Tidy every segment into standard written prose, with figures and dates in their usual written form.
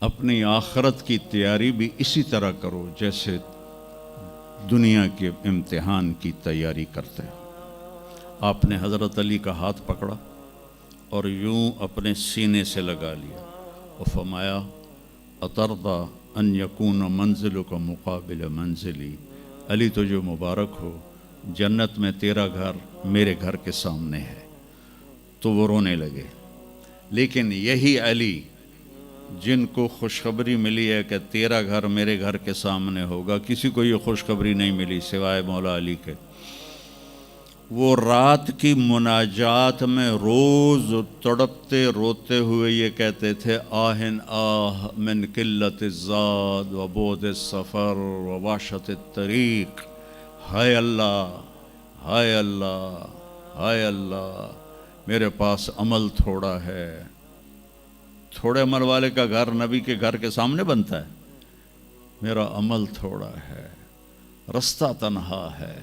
اپنی آخرت کی تیاری بھی اسی طرح کرو جیسے دنیا کے امتحان کی تیاری کرتے ہو۔ آپ نے حضرت علی کا ہاتھ پکڑا اور یوں اپنے سینے سے لگا لیا اور فرمایا اترضی ان یکون منزلک مقابل منزلی، علی تجھے مبارک ہو، جنت میں تیرا گھر میرے گھر کے سامنے ہے۔ تو وہ رونے لگے۔ لیکن یہی علی جن کو خوشخبری ملی ہے کہ تیرا گھر میرے گھر کے سامنے ہوگا، کسی کو یہ خوشخبری نہیں ملی سوائے مولا علی کے، وہ رات کی مناجات میں روز تڑپتے روتے ہوئے یہ کہتے تھے آہن آہ من قلت الزاد و بعد السفر و وحشت الطریق، ہائے اللہ، ہائے اللہ، ہائے اللہ، میرے پاس عمل تھوڑا ہے۔ تھوڑے عمل والے کا گھر نبی کے گھر کے سامنے بنتا ہے؟ میرا عمل تھوڑا ہے، رستہ تنہا ہے،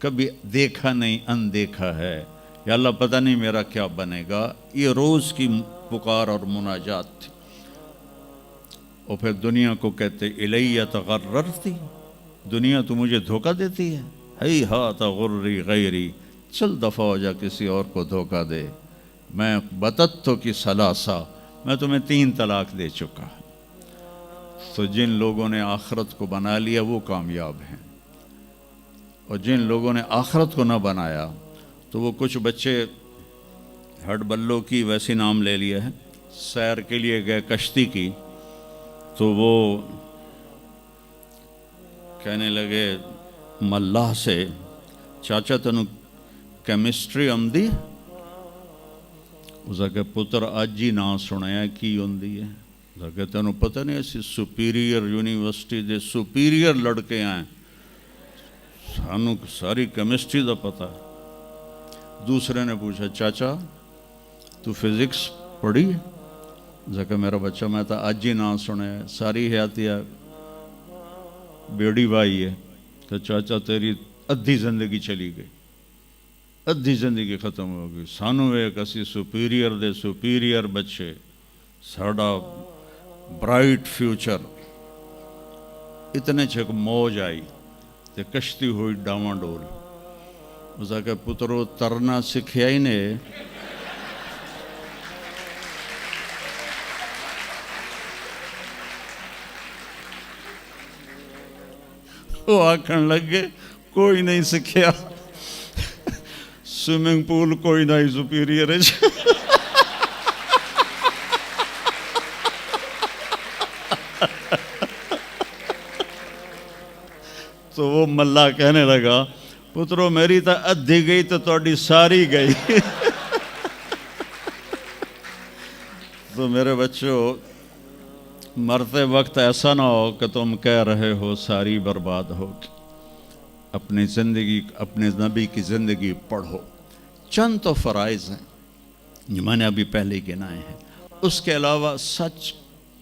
کبھی دیکھا نہیں اندیکھا ہے، یا اللہ پتہ نہیں میرا کیا بنے گا۔ یہ روز کی پکار اور مناجات تھی۔ اور پھر دنیا کو کہتے الیہ تغررتی، دنیا تو مجھے دھوکہ دیتی ہے، ہی ہاتھ غری غیری، چل دفعہ ہو جا کسی اور کو دھوکہ دے، میں بتتو کی ثلاثہ، میں تمہیں 3 طلاق دے چکا۔ تو جن لوگوں نے آخرت کو بنا لیا وہ کامیاب ہیں، اور جن لوگوں نے آخرت کو نہ بنایا تو وہ کچھ بچے ہڈ بلوں کی ویسی نام لے لیا ہے، سیر کے لیے گئے کشتی کی، تو وہ کہنے لگے ملاح سے چاچا تنو کیمسٹری آمدی؟ اس کہ پتر اج ہی نہ سنیا کی ہوندی ہے؟ اس کہ تینوں پتہ نہیں ایسی سپیریئر یونیورسٹی دے سپیریئر لڑکے آئیں، سانو ساری کیمسٹری دا پتہ۔ دوسرے نے پوچھا چاچا تو فزکس پڑھی ہے؟ اس کہ میرا بچہ میں تو اج ہی نہ سنیا، ساری حیاتیہ بیڑی بائی ہے۔ تو چاچا تیری ادھی زندگی چلی گئی، ادھی زندگی ختم ہو گئی، سانو ایک اسی سپیریئر دے سپیریئر بچے، ساڑا برائٹ فیوچر۔ اتنے چھک موج آئی تے کشتی ہوئی ڈاواں ڈول۔ اس کہ پترو ترنا سکھیا ہی نے، وہ آکھن لگے کوئی نہیں سکھیا، سوئمنگ پول کوئی نہیں سپیریئر ہے۔ تو وہ ملا کہنے لگا پترو میری تو ادھی گئی تو تہاڈی ساری گئی۔ تو میرے بچوں مرتے وقت ایسا نہ ہو کہ تم کہہ رہے ہو ساری برباد ہوگی۔ اپنی زندگی، اپنے نبی کی زندگی پڑھو۔ چند تو فرائض ہیں جو میں نے ابھی پہلے گنائے ہیں، اس کے علاوہ سچ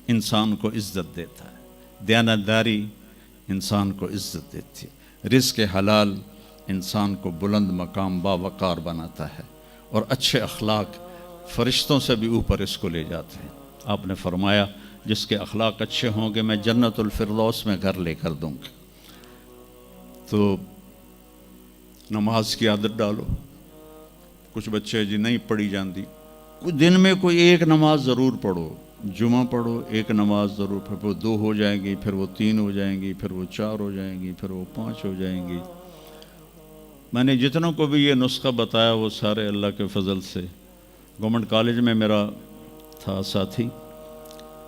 انسان کو عزت دیتا ہے، دیانتداری انسان کو عزت دیتی ہے، رزق حلال انسان کو بلند مقام باوقار بناتا ہے، اور اچھے اخلاق فرشتوں سے بھی اوپر اس کو لے جاتے ہیں۔ آپ نے فرمایا جس کے اخلاق اچھے ہوں گے میں جنت الفردوس میں گھر لے کر دوں گا۔ تو نماز کی عادت ڈالو۔ کچھ بچے جی نہیں پڑھی جاندی، دن میں کوئی ایک نماز ضرور پڑھو، جمعہ پڑھو، ایک نماز ضرور، پھر وہ 2 ہو جائیں گی، پھر وہ 3 ہو جائیں گی، پھر وہ 4 ہو جائیں گی، پھر وہ 5 ہو جائیں گی۔ میں نے جتنوں کو بھی یہ نسخہ بتایا وہ سارے اللہ کے فضل سے، گورنمنٹ کالج میں میرا تھا ساتھی،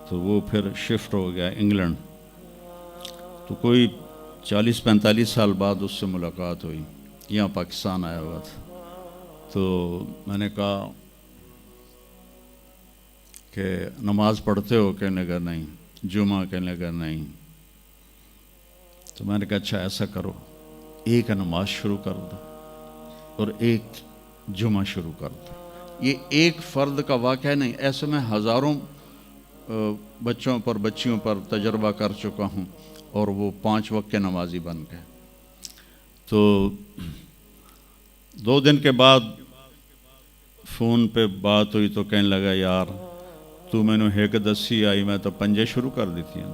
تو وہ پھر شفٹ ہو گیا انگلینڈ، تو کوئی 40-45 سال بعد اس سے ملاقات ہوئی، یہاں پاکستان آیا ہوا تھا۔ تو میں نے کہا کہ نماز پڑھتے ہو؟ کہنے لگا نہیں۔ جمعہ؟ کہنے لگا نہیں۔ تو میں نے کہا اچھا ایسا کرو، ایک نماز شروع کر دو اور ایک جمعہ شروع کر دو۔ یہ ایک فرد کا واقعہ نہیں، ایسے میں ہزاروں بچوں پر بچیوں پر تجربہ کر چکا ہوں، اور وہ 5 وقت کے نمازی بن گئے۔ تو 2 دن کے بعد فون پہ بات ہوئی تو کہنے لگا یار تو میں نے ایک دسی آئی میں تو پنجے شروع کر دیتی ہیں.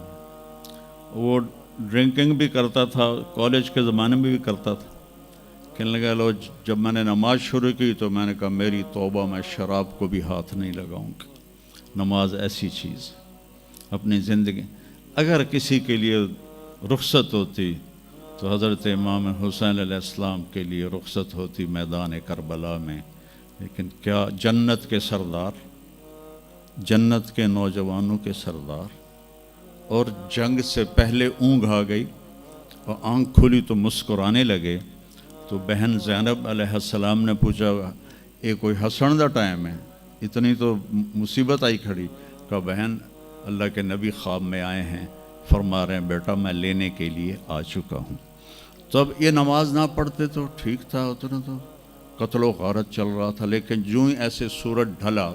وہ ڈرنکنگ بھی کرتا تھا, کالج کے زمانے میں بھی کرتا تھا. کہنے لگا لو جب میں نے نماز شروع کی تو میں نے کہا میری توبہ, میں شراب کو بھی ہاتھ نہیں لگاؤں گا. نماز ایسی چیز اپنی زندگی. اگر کسی کے لیے رخصت ہوتی تو حضرت امام حسین علیہ السلام کے لیے رخصت ہوتی میدان کربلا میں. لیکن کیا جنت کے سردار, جنت کے نوجوانوں کے سردار, اور جنگ سے پہلے اونگ آ گئی اور آنکھ کھلی تو مسکرانے لگے. تو بہن زینب علیہ السلام نے پوچھا یہ کوئی ہنسن دا ٹائم ہے, اتنی تو مصیبت آئی کھڑی. کہ بہن اللہ کے نبی خواب میں آئے ہیں, فرما رہے ہیں بیٹا میں لینے کے لیے آ چکا ہوں. تو اب یہ نماز نہ پڑھتے تو ٹھیک تھا, اتنا تو قتل و غارت چل رہا تھا. لیکن جو ہی ایسے سورج ڈھلا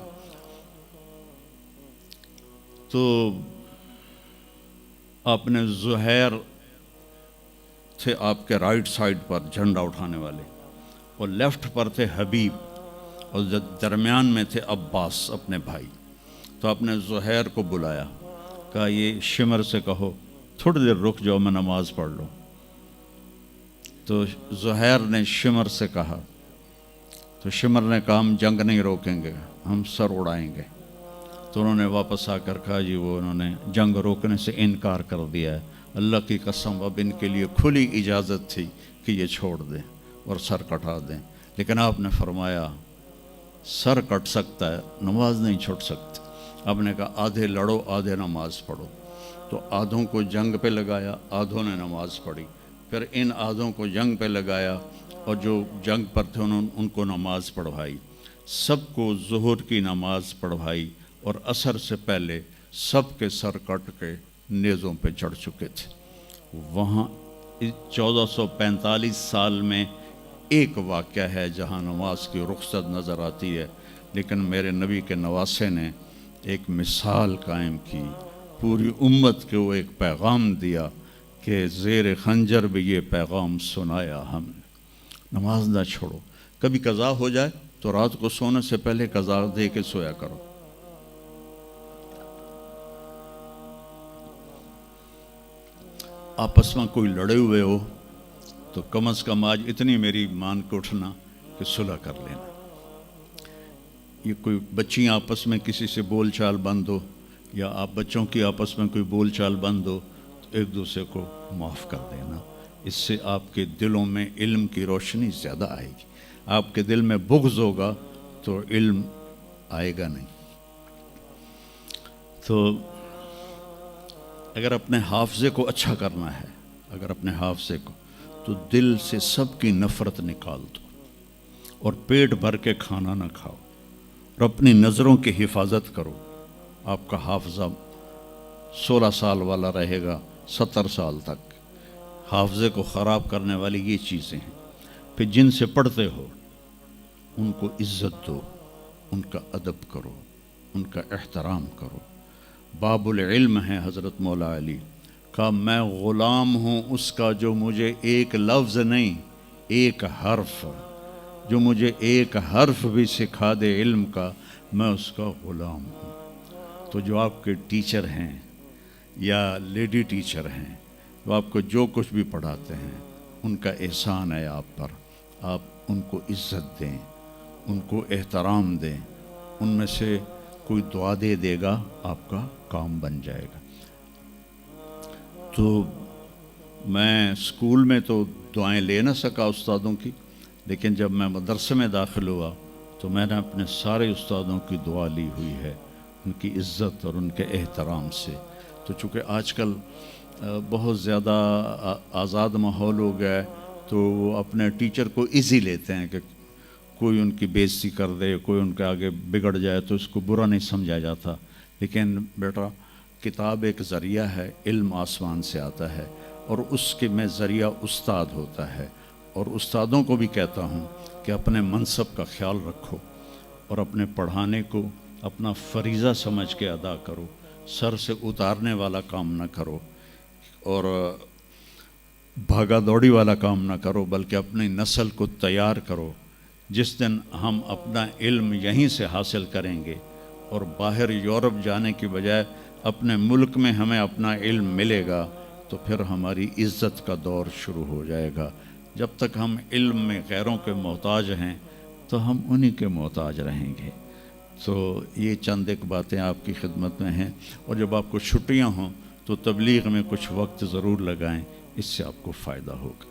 تو آپ نے زہیر تھے آپ کے رائٹ سائڈ پر جھنڈا اٹھانے والے, اور لیفٹ پر تھے حبیب, اور درمیان میں تھے عباس اپنے بھائی. تو آپ نے زہیر کو بلایا, کہا یہ شمر سے کہو تھوڑی دیر رک جاؤ میں نماز پڑھ لوں. تو زہیر نے شمر سے کہا, تو شمر نے کہا ہم جنگ نہیں روکیں گے, ہم سر اڑائیں گے. تو انہوں نے واپس آ کر کہا جی وہ انہوں نے جنگ روکنے سے انکار کر دیا ہے. اللہ کی قسم اب ان کے لیے کھلی اجازت تھی کہ یہ چھوڑ دیں اور سر کٹا دیں. لیکن آپ نے فرمایا سر کٹ سکتا ہے, نماز نہیں چھوڑ سکتی. آپ نے کہا آدھے لڑو آدھے نماز پڑھو. تو آدھوں کو جنگ پہ لگایا, آدھوں نے نماز پڑھی. پھر ان آدھوں کو جنگ پہ لگایا اور جو جنگ پر تھے انہوں ان کو نماز پڑھوائی. سب کو ظہر کی نماز پڑھوائی, اور عصر سے پہلے سب کے سر کٹ کے نیزوں پہ چڑھ چکے تھے. وہاں 1445 سال میں ایک واقعہ ہے جہاں نماز کی رخصت نظر آتی ہے. لیکن میرے نبی کے نواسے نے ایک مثال قائم کی, پوری امت کو وہ ایک پیغام دیا کہ زیر خنجر بھی یہ پیغام سنایا ہم نے, نماز نہ چھوڑو. کبھی قضا ہو جائے تو رات کو سونے سے پہلے قضا دے کے سویا کرو. آپس میں کوئی لڑے ہوئے ہو تو کم از کم آج اتنی میری مان کے اٹھنا کہ صلح کر لینا. یہ کوئی بچیاں آپس میں کسی سے بول چال بند ہو, یا آپ بچوں کی آپس میں کوئی بول چال بند ہو, تو ایک دوسرے کو معاف کر دینا. اس سے آپ کے دلوں میں علم کی روشنی زیادہ آئے گی. آپ کے دل میں بغض ہوگا تو علم آئے گا نہیں. تو اگر اپنے حافظے کو اچھا کرنا ہے, اگر اپنے حافظے کو, تو دل سے سب کی نفرت نکال دو, اور پیٹ بھر کے کھانا نہ کھاؤ, اور اپنی نظروں کی حفاظت کرو. آپ کا حافظہ 16 سال والا رہے گا 70 سال تک. حافظے کو خراب کرنے والی یہ چیزیں ہیں. پھر جن سے پڑھتے ہو ان کو عزت دو, ان کا ادب کرو, ان کا احترام کرو. باب العلم ہے حضرت مولا علی کا, میں غلام ہوں اس کا جو مجھے ایک لفظ نہیں ایک حرف, جو مجھے ایک حرف بھی سکھا دے علم کا, میں اس کا غلام ہوں. تو جو آپ کے ٹیچر ہیں یا لیڈی ٹیچر ہیں, وہ آپ کو جو کچھ بھی پڑھاتے ہیں, ان کا احسان ہے آپ پر. آپ ان کو عزت دیں, ان کو احترام دیں. ان میں سے کوئی دعا دے دے گا آپ کا کام بن جائے گا. تو میں اسکول میں تو دعائیں لے نہ سکا استادوں کی, لیکن جب میں مدرسے میں داخل ہوا تو میں نے اپنے سارے استادوں کی دعا لی ہوئی ہے, ان کی عزت اور ان کے احترام سے. تو چونکہ آج کل بہت زیادہ آزاد ماحول ہو گیا ہے, تو وہ اپنے ٹیچر کو ایزی لیتے ہیں کہ کوئی ان کی بےعزتی کر دے, کوئی ان کے آگے بگڑ جائے تو اس کو برا نہیں سمجھا جاتا. لیکن بیٹا کتاب ایک ذریعہ ہے, علم آسمان سے آتا ہے, اور اس کے میں ذریعہ استاد ہوتا ہے. اور استادوں کو بھی کہتا ہوں کہ اپنے منصب کا خیال رکھو, اور اپنے پڑھانے کو اپنا فریضہ سمجھ کے ادا کرو. سر سے اتارنے والا کام نہ کرو, اور بھاگا دوڑی والا کام نہ کرو, بلکہ اپنی نسل کو تیار کرو. جس دن ہم اپنا علم یہیں سے حاصل کریں گے, اور باہر یورپ جانے کی بجائے اپنے ملک میں ہمیں اپنا علم ملے گا تو پھر ہماری عزت کا دور شروع ہو جائے گا۔ جب تک ہم علم میں غیروں کے محتاج ہیں تو ہم انہی کے محتاج رہیں گے۔ تو یہ چند ایک باتیں آپ کی خدمت میں ہیں، اور جب آپ کو چھٹیاں ہوں تو تبلیغ میں کچھ وقت ضرور لگائیں، اس سے آپ کو فائدہ ہوگا۔